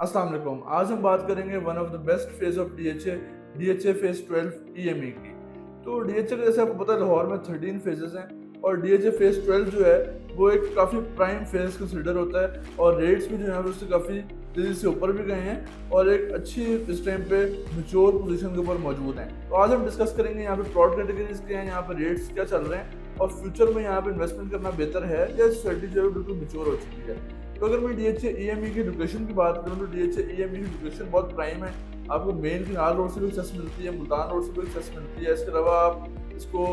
अस्सलाम वालेकुम। आज हम बात करेंगे one of the best phase of DHA phase 12 EME की। तो डीएचए का जैसे आपको पता है लाहौर में 13 फेजेस हैं और डीएचए फेज 12 जो है वो एक काफ़ी प्राइम फेज कंसिडर होता है और रेट्स भी जो है उससे काफ़ी तेज़ी से ऊपर भी गए हैं और एक अच्छी इस टाइम पे मैच्योर पोजीशन के ऊपर मौजूद हैं। तो आज हम डिस्कस करेंगे यहाँ पे प्रोडक्ट कैटेगरीज क्या हैं, यहाँ पे रेट्स क्या चल रहे हैं और फ्यूचर में यहाँ पे इन्वेस्टमेंट करना बेहतर है या स्ट्रेटजी जो है बिल्कुल मैच्योर हो चुकी है। तो अगर मैं डीएचए ईएमई की लोकेशन की बात करूँ तो डीएचए ईएमई की लोकेशन बहुत प्राइम है। आपको मेन किनार रोड से भी एक्सेस मिलती है, मुल्तान रोड से भी एक्सेस मिलती है। इसके अलावा आप इसको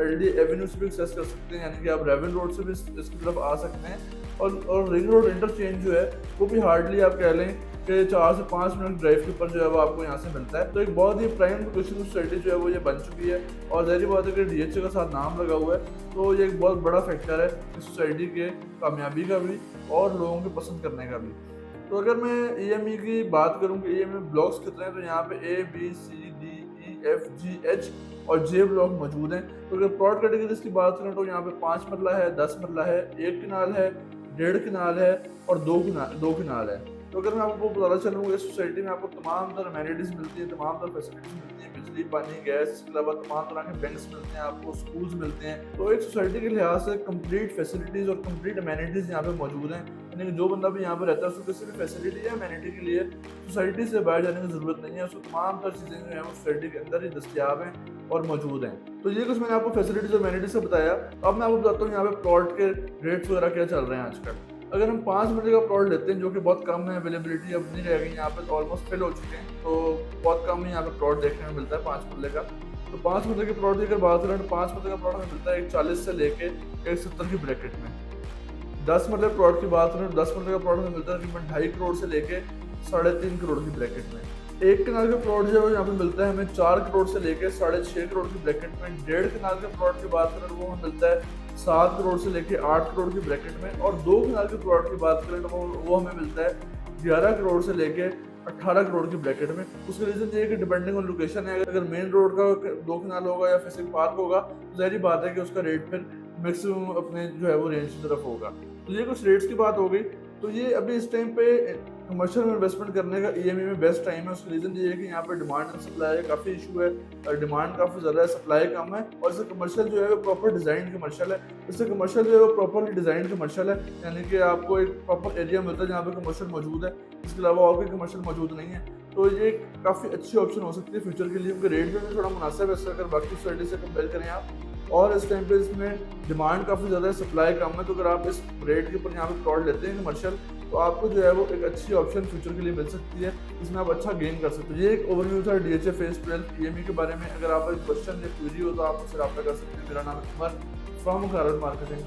एलडी एवेन्यू से भी एक्सेस कर सकते हैं, यानी कि आप रेवन रोड से भी इसकी तरफ आ सकते हैं। और रिंग रोड इंटरचेंज जो है वो भी हार्डली आप कह लें कि 4 से 5 मिनट ड्राइव के ऊपर जो है वो आपको यहाँ से मिलता है। तो एक बहुत ही प्राइम लोकेशन सोसाइटी जो है वो ये बन चुकी है और ज़ाहिर बात है कि डीएचए का साथ नाम लगा हुआ है तो ये एक बहुत बड़ा फैक्टर है इस सोसाइटी के कामयाबी का भी और लोगों के पसंद करने का भी। तो अगर मैं ईएमई की बात करूँ कि ईएमई ब्लॉक्स कितने हैं तो यहाँ पे A B C D E F G H और जे ब्लॉक मौजूद हैं। तो अगर प्लॉट कैटेगरीज की बात करें तो यहाँ पे 5 मरला है, 10 मरला है, 1 कनाल है, 1.5 कनाल है और 2 कनाल है। तो अगर मैं आपको बताना चलूँगा इस सोसाइटी में आपको तमाम तरह अमेनिटीज़ मिलती हैं, तमाम तरह फैसिलिटीज़ मिलती हैं, बिजली, पानी, गैस, इसके अलावा तमाम तरह के बैंक्स मिलते हैं, आपको स्कूल्स मिलते हैं। तो एक सोसाइटी के लिहाज से कंप्लीट फैसिलिटीज़ और कंप्लीट अमेनिटीज़ यहाँ पे मौजूद हैं, यानी कि जो बंदा भी यहाँ पर रहता है उसको किसी भी फैसिलिटी या अमेनिटी के लिए सोसाइटी से बाहर जाने की ज़रूरत नहीं है। उसको तमाम तरह चीज़ें जो है वो सोसाइटी के अंदर ही दस्तियाब हैं और मौजूद हैं। तो ये कुछ मैंने आपको फैसिलिटीज़ और अमेनिटीज़ से बताया। अब मैं आपको बताता हूँ यहाँ पे प्लॉट के रेट्स वगैरह क्या चल रहे हैं आजकल। अगर हम 5 मरले का प्लॉट लेते हैं जो कि बहुत कम है, अवेलेबिलिटी अब नहीं रह गई, यहाँ पे ऑलमोस्ट फिल हो चुके हैं, तो बहुत कम ही यहाँ पे प्लॉट देखने में मिलता है 5 मरले का। तो 5 मरले के प्लॉट की अगर बात करें तो 5 मरले का प्लॉट हमें मिलता है 140 से लेके 170 की ब्रैकेट में। 10 मरले प्लॉट की बात करें तो 10 मरले का प्लॉट हमें मिलता है तकरीबन 2.5 करोड़ से लेके 3.5 करोड़ की ब्रैकेट में। 1 कनाल का प्लॉट जो है यहाँ पे मिलता है हमें 4 करोड़ से लेके 6.5 करोड़ की ब्रैकेट में। 1.5 कनाल के प्लॉट की बात करें तो वो हमें मिलता है 7 करोड़ से लेके 8 करोड़ की ब्रैकेट में। और 2 कनाल के प्लॉट की बात करें तो वो हमें मिलता है 11 करोड़ से लेके 18 करोड़ की ब्रैकेट में। उसका रीजन ये है कि डिपेंडिंग ऑन लोकेशन है, अगर मेन रोड का 2 कनाल होगा या फिजिकल पार्क होगा तो जाहिर बात है कि उसका रेट फिर मैक्सिमम अपने जो है वो रेंज की तरफ होगा। तो ये कुछ रेट्स की बात हो गई। तो ये अभी इस टाइम पे कमर्शियल में इन्वेस्टमेंट करने का ईएमई में बेस्ट टाइम है। उसका रीज़न ये है कि यहाँ पे डिमांड एंड सप्लाई का काफ़ी इशू है और डिमांड काफ़ी ज़्यादा है, सप्लाई कम है। और इससे कमर्शियल जो है वो प्रॉपर डिज़ाइन कमर्शियल है। इससे कमर्शियल जो है वो प्रॉपरली डिज़ाइन कमर्शियल है, यानी कि आपको एक प्रॉपर एरिया मिलता है जहाँ पे कमर्शियल मौजूद है, इसके अलावा और कोई कमर्शियल मौजूद नहीं है। तो ये काफ़ी अच्छी ऑप्शन हो सकती है फ्यूचर के लिए, क्योंकि रेट भी थोड़ा मुनासिब है इससे अगर बाकी सोसाइटी से कंपेयर करें आप। और इस टाइम पे इसमें डिमांड काफ़ी ज़्यादा है, सप्लाई कम है। तो अगर आप इस रेट के ऊपर यहाँ पे प्लॉट लेते हैं कमर्शियल तो आपको जो है वो एक अच्छी ऑप्शन फ्यूचर के लिए मिल सकती है, इसमें आप अच्छा गेन कर सकते हो। ये एक ओवरव्यू था डीएचए फेज 12 ईएमई के बारे में। अगर आप क्वेश्चन या क्वेरी हो तो आप मुझसे रब्ता कर सकते हैं। मेरा नाम है उमर फ्रॉम कारड मार्केटिंग।